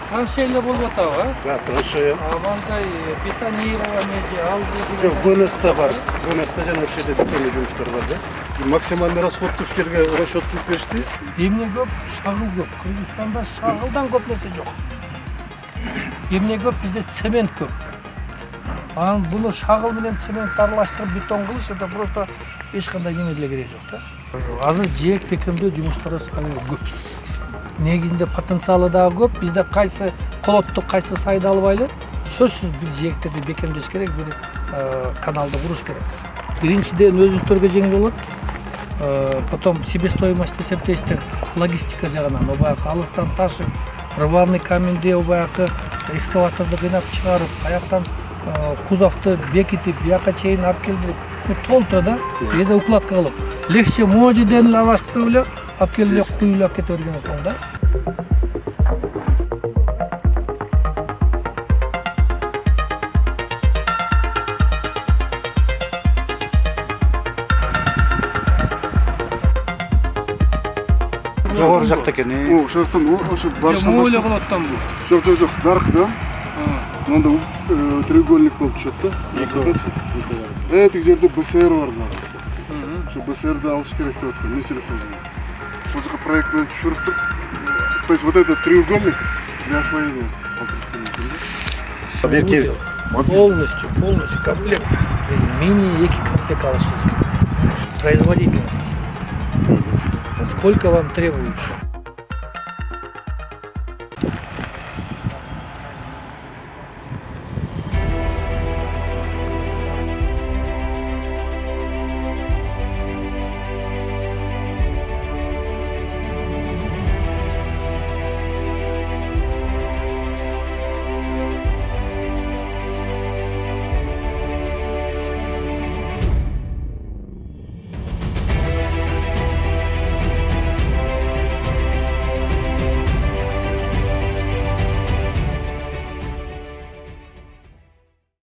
Траншейлер болуп атабы, а? Да, траншея. Мындай бетонирование же, алды. Жоқ, БНС-та бар. БНС-та жана ошол жерде бетонный жумуштар бар да. Максимальный расходтуу ушул жерге расчет түзүп беришти. Эмне көп, шагыл көп. Кыргызстанда шагылдан көп нерсе жок. Эмне көп, бизде цемент көп. Анан буну шагыл менен цемент аралаштырып бетон кылыш это просто эч кандай неме деле кереги жок да. Азыр жээк бекемдөө жумуштары көп. Негизинде потенциалы дагы көп. Бизде кайсы колотту, кайсы сайды албайлы. Сөзсүз биз жээктерди бекемдеш керек, бир каналды куруш керек. Биринчиден өзүңүздөргө жеңил болот. Потом себестоимость эсептейсиздер логистика жагынан. Обаякы алыстан ташып, рваный каменди обаякы экскаваторду кыйнап чыгарып, аяктан кузовду бекитип, бияка чейин алып келдирип, толтура да, жерде укладка кылып. Легче могу жерден эле алаштырып эле алып келип эле куюлап кете бергенибиз оң да. Жогору жакта экен. Ошол жактан ошо барыштан Мойло болоттон бул. Жок, дарк да. Мында треугольник болуп түшөт да. Тиги жерде БСР бар булар. Ошо БСРди алыш керек деп аткан. Мен селекозун. Ошол жака проект менен түшүрүптүр. То есть вот этот треугольник для освоения. Полностью комплект. Мини-2 комплект алышыңыз керек. Производительность. Сколько вам требуется?